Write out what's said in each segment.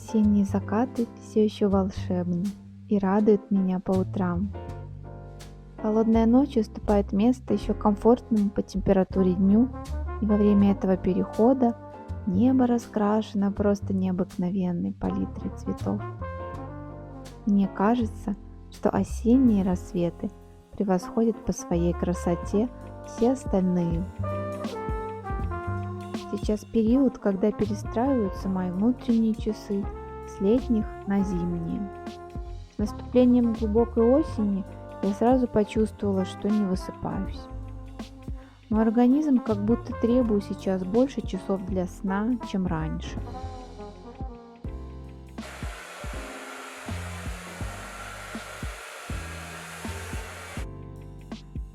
Осенние закаты все еще волшебны и радуют меня по утрам. Холодная ночь уступает место еще комфортному по температуре дню, и во время этого перехода небо раскрашено просто необыкновенной палитрой цветов. Мне кажется, что осенние рассветы превосходят по своей красоте все остальные. Сейчас период, когда перестраиваются мои внутренние часы с летних на зимние. С наступлением глубокой осени я сразу почувствовала, что не высыпаюсь. Мой организм как будто требует сейчас больше часов для сна, чем раньше.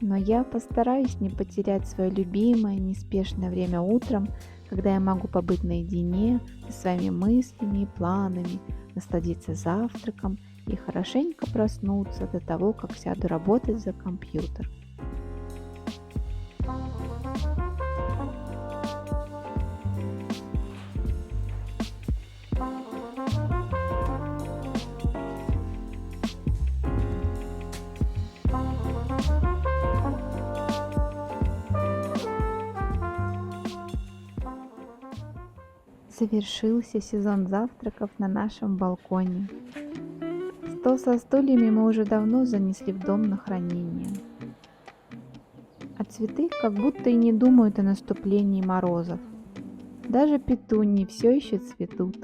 Но я постараюсь не потерять свое любимое, неспешное время утром, когда я могу побыть наедине со своими мыслями и планами, насладиться завтраком и хорошенько проснуться до того, как сяду работать за компьютер. Завершился сезон завтраков на нашем балконе. Стол со стульями мы уже давно занесли в дом на хранение. А цветы как будто и не думают о наступлении морозов. Даже петунии все еще цветут.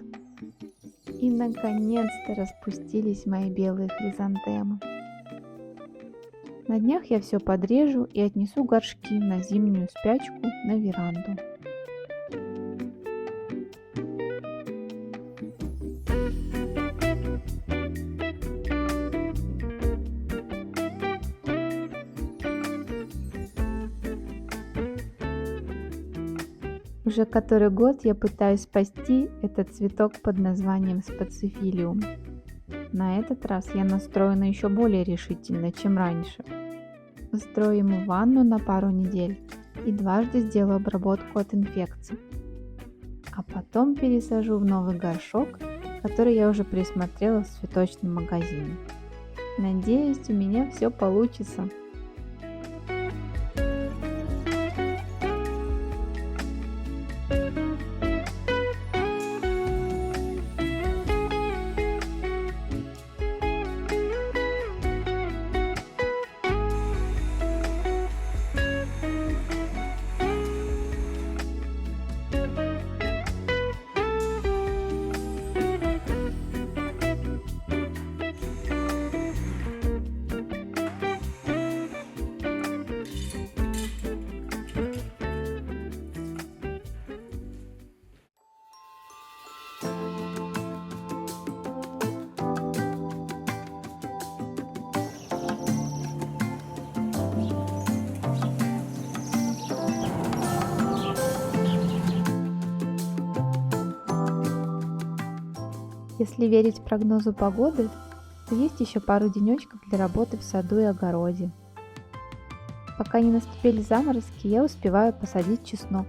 И наконец-то распустились мои белые хризантемы. На днях я все подрежу и отнесу горшки на зимнюю спячку на веранду. Уже который год я пытаюсь спасти этот цветок под названием спацифилиум. На этот раз я настроена еще более решительно, чем раньше. Устрою ему ванну на пару недель и дважды сделаю обработку от инфекций. А потом пересажу в новый горшок, который я уже присмотрела в цветочном магазине. Надеюсь, у меня все получится. Если верить прогнозу погоды, то есть еще пару денечков для работы в саду и огороде. Пока не наступили заморозки, я успеваю посадить чеснок.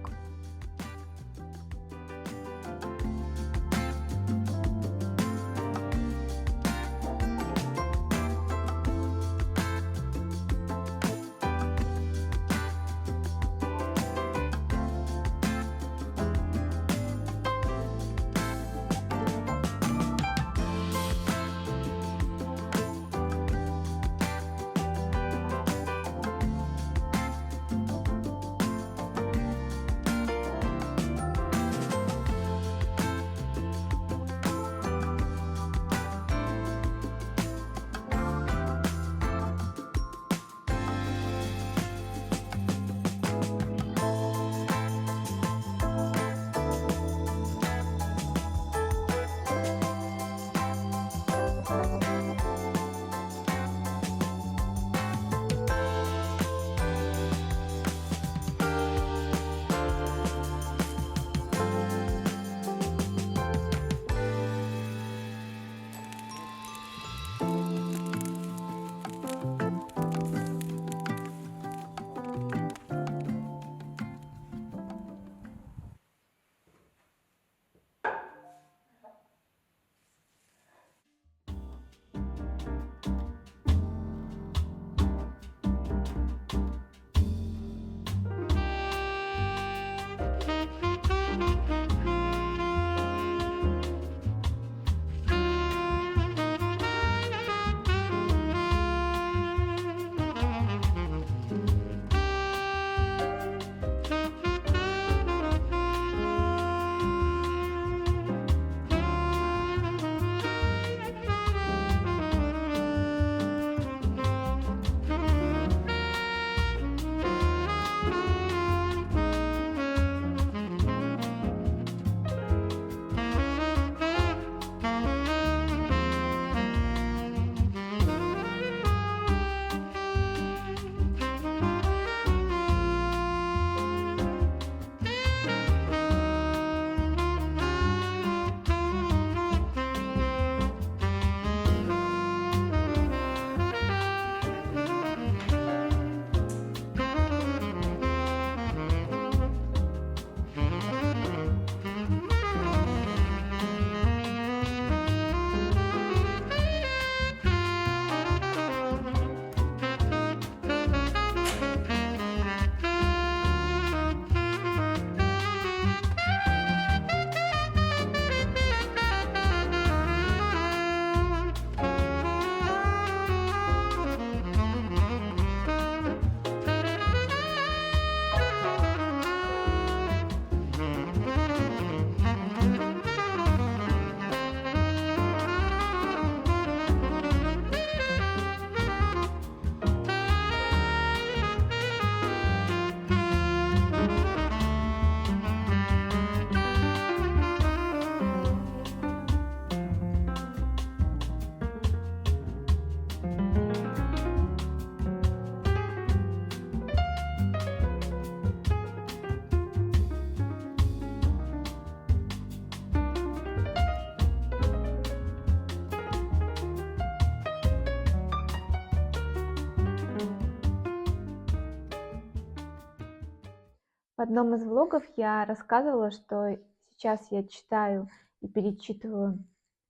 одном из влогов я рассказывала, что сейчас я читаю и перечитываю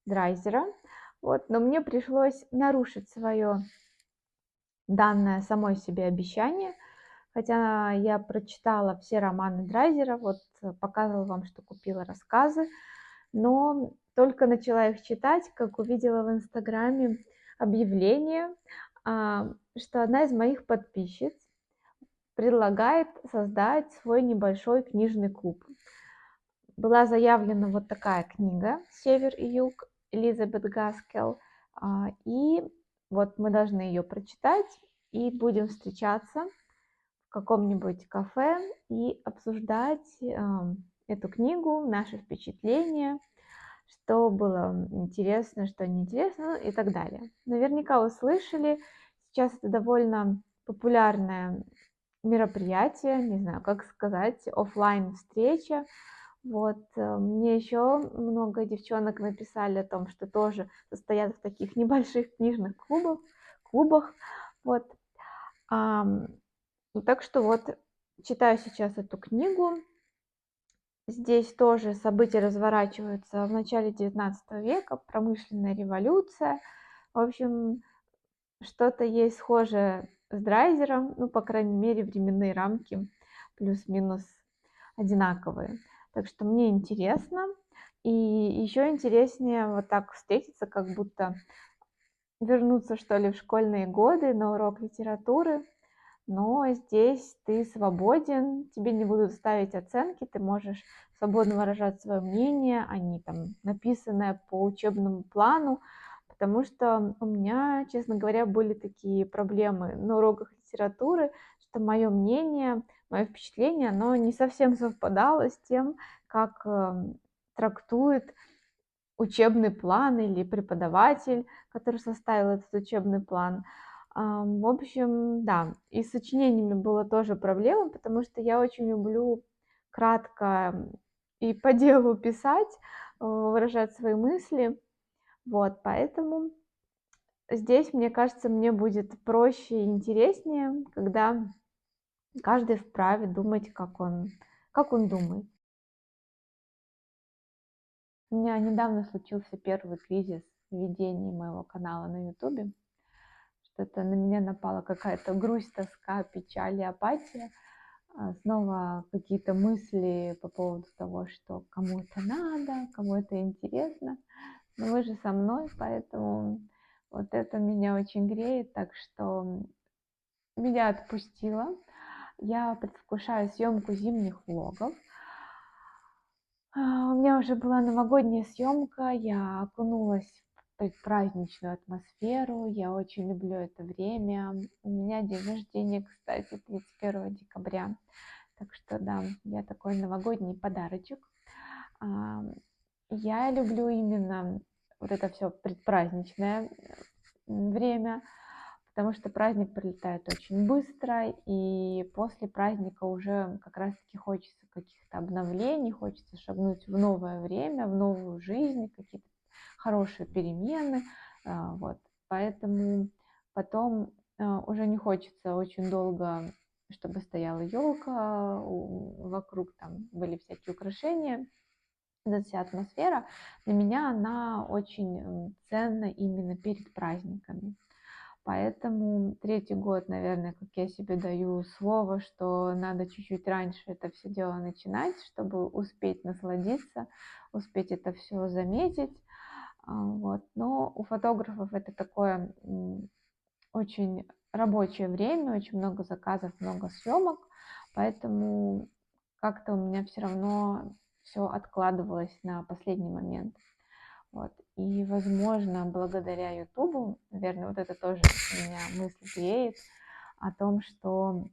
Драйзера, вот, но мне пришлось нарушить свое данное самой себе обещание, хотя я прочитала все романы Драйзера, вот показывала вам, что купила рассказы, но только начала их читать, как увидела в Инстаграме объявление, что одна из моих подписчиц предлагает создать свой небольшой книжный клуб. Была заявлена вот такая книга «Север и юг» Элизабет Гаскел, и вот мы должны ее прочитать и будем встречаться в каком-нибудь кафе и обсуждать эту книгу, наши впечатления, что было интересно, что неинтересно, ну и так далее. Наверняка вы слышали, сейчас это довольно популярное мероприятие, не знаю, как сказать, оффлайн встреча. Вот, мне еще много девчонок написали о том, что тоже состоят в таких небольших книжных клубах, вот. Так что вот читаю сейчас эту книгу. Здесь тоже события разворачиваются в начале 19 века, промышленная революция. В общем, что-то есть схожее с Драйзером, ну, по крайней мере, временные рамки плюс-минус одинаковые. Так что мне интересно. И еще интереснее вот так встретиться, как будто вернуться, что ли, в школьные годы на урок литературы. Но здесь ты свободен, тебе не будут ставить оценки, ты можешь свободно выражать свое мнение, а не там написанное по учебному плану, потому что у меня, честно говоря, были такие проблемы на уроках литературы, что мое мнение, мое впечатление, оно не совсем совпадало с тем, как трактует учебный план или преподаватель, который составил этот учебный план. В общем, да, и с сочинениями была тоже проблема, потому что я очень люблю кратко и по делу писать, выражать свои мысли. Вот, поэтому здесь, мне кажется, мне будет проще и интереснее, когда каждый вправе думать, как он думает. У меня недавно случился первый кризис в ведении моего канала на Ютубе. Что-то на меня напала какая-то грусть, тоска, печаль и апатия. Снова какие-то мысли по поводу того, что кому это надо, кому это интересно. Но вы же со мной, поэтому вот это меня очень греет, так что меня отпустило. Я предвкушаю съемку зимних влогов. У меня уже была новогодняя съемка, я окунулась в предпраздничную атмосферу, я очень люблю это время. У меня день рождения, кстати, 31 декабря, так что да, я такой новогодний подарочек. Я люблю именно вот это все предпраздничное время, потому что праздник пролетает очень быстро, и после праздника уже как раз-таки хочется каких-то обновлений, хочется шагнуть в новое время, в новую жизнь, какие-то хорошие перемены, вот. Поэтому потом уже не хочется очень долго, чтобы стояла елка, вокруг там были всякие украшения. Эта вся атмосфера для меня, она очень ценна именно перед праздниками. Поэтому третий год, наверное, как я себе даю слово, что надо чуть-чуть раньше это все дело начинать, чтобы успеть насладиться, успеть это все заметить. Вот. Но у фотографов это такое очень рабочее время, очень много заказов, много съемок, поэтому как-то у меня все равно все откладывалось на последний момент. Вот. И, возможно, благодаря Ютубу, наверное, вот это тоже у меня мысль греет о том, что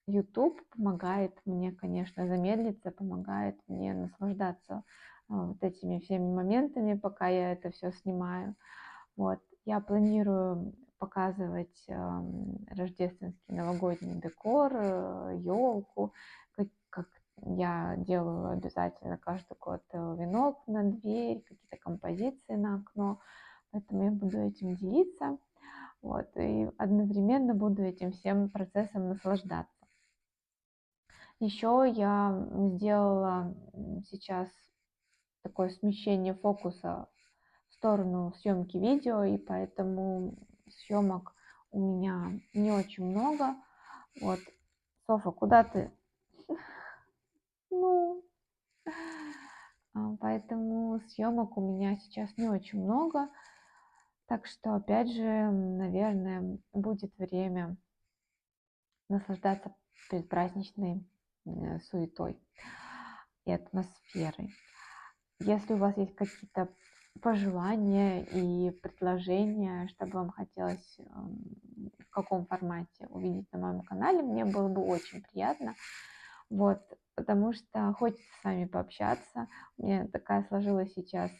YouTube помогает мне, конечно, замедлиться, помогает мне наслаждаться вот этими всеми моментами, пока я это все снимаю. Вот. Я планирую показывать рождественский новогодний декор, елку, как я делаю обязательно каждый год венок на дверь, какие-то композиции на окно. Поэтому я буду этим делиться. Вот, и одновременно буду этим всем процессом наслаждаться. Еще я сделала сейчас такое смещение фокуса в сторону съемки видео, и поэтому съемок у меня не очень много. Вот. Софа, куда ты? Ну, поэтому съемок у меня сейчас не очень много. Так что, опять же, наверное, будет время наслаждаться предпраздничной суетой и атмосферой. Если у вас есть какие-то пожелания и предложения, что бы вам хотелось, в каком формате увидеть на моем канале, мне было бы очень приятно. Вот, потому что хочется с вами пообщаться. У меня такая сложилась сейчас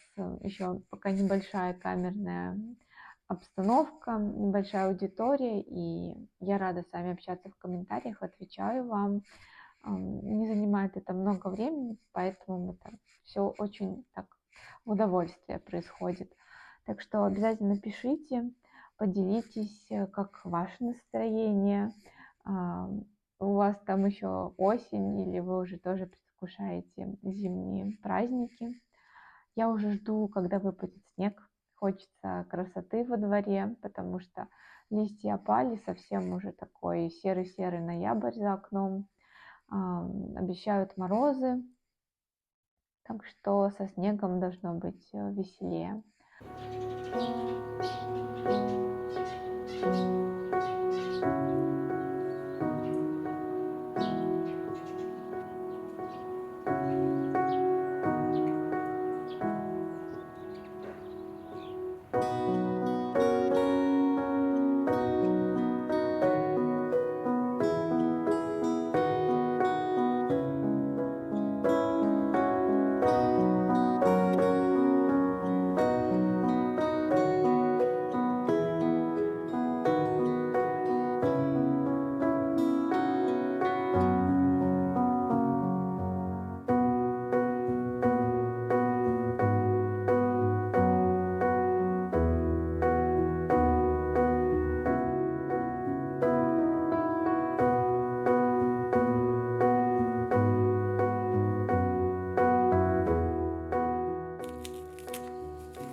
еще пока небольшая камерная обстановка, небольшая аудитория, и я рада с вами общаться в комментариях, отвечаю вам. Не занимает это много времени, поэтому это все очень так в удовольствие происходит. Так что обязательно пишите, поделитесь, как ваше настроение. А, У вас там еще осень, или вы уже тоже предвкушаете зимние праздники. Я уже жду, когда выпадет снег. Хочется красоты во дворе, потому что листья опали, совсем уже такой серый-серый ноябрь за окном. Обещают морозы, так что со снегом должно быть веселее.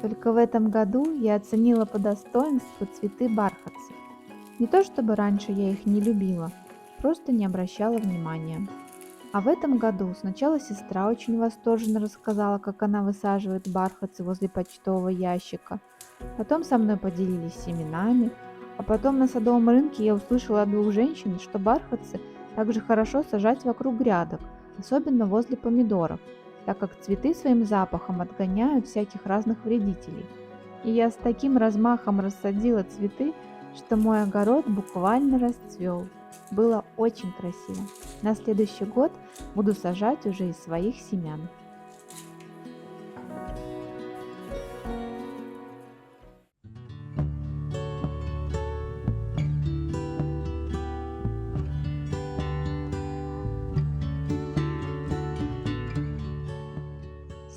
Только в этом году я оценила по достоинству цветы бархатцы. Не то чтобы раньше я их не любила, просто не обращала внимания. А в этом году сначала сестра очень восторженно рассказала, как она высаживает бархатцы возле почтового ящика. Потом со мной поделились семенами, а потом на садовом рынке я услышала от двух женщин, что бархатцы также хорошо сажать вокруг грядок, особенно возле помидоров, так как цветы своим запахом отгоняют всяких разных вредителей. И я с таким размахом рассадила цветы, что мой огород буквально расцвел. Было очень красиво. На следующий год буду сажать уже из своих семян.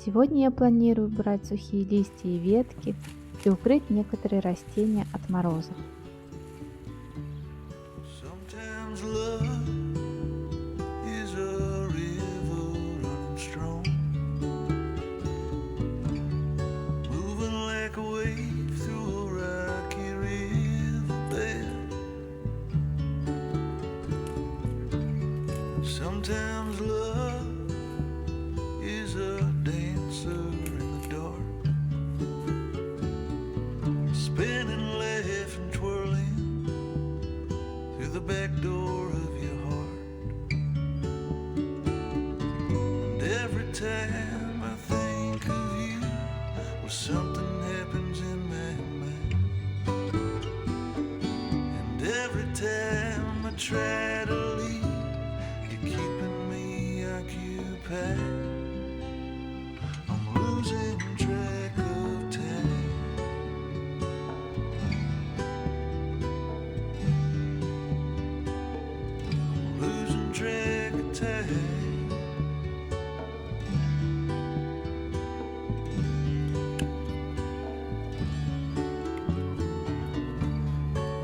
Сегодня я планирую убрать сухие листья и ветки и укрыть некоторые растения от морозов. Sometimes love is a river running strong, moving like a wave through a rocky riverbed. Sometimes love is a dancer in the dark, spinning, laughing, twirling through the back door of your heart. And every time I think of you, well, something happens in my mind. And every time I try to leave, you're keeping me occupied. I'm losing track of time. Losing track of time.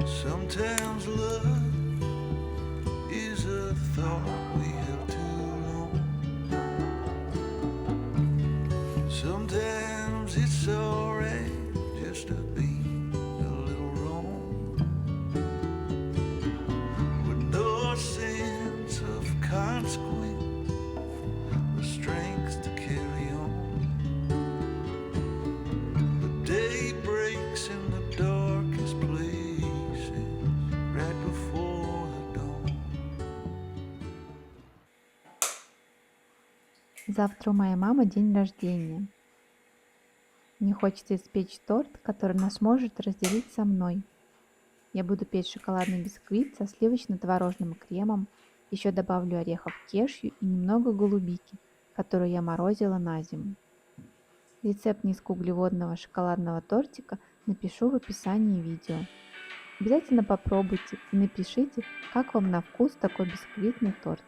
Sometimes love is a thought we have to Завтра у моей мамы день рождения. Мне хочется испечь торт, который она сможет разделить со мной. Я буду печь шоколадный бисквит со сливочно-творожным кремом, еще добавлю орехов кешью и немного голубики, которую я морозила на зиму. Рецепт низкоуглеводного шоколадного тортика напишу в описании видео. Обязательно попробуйте и напишите, как вам на вкус такой бисквитный торт.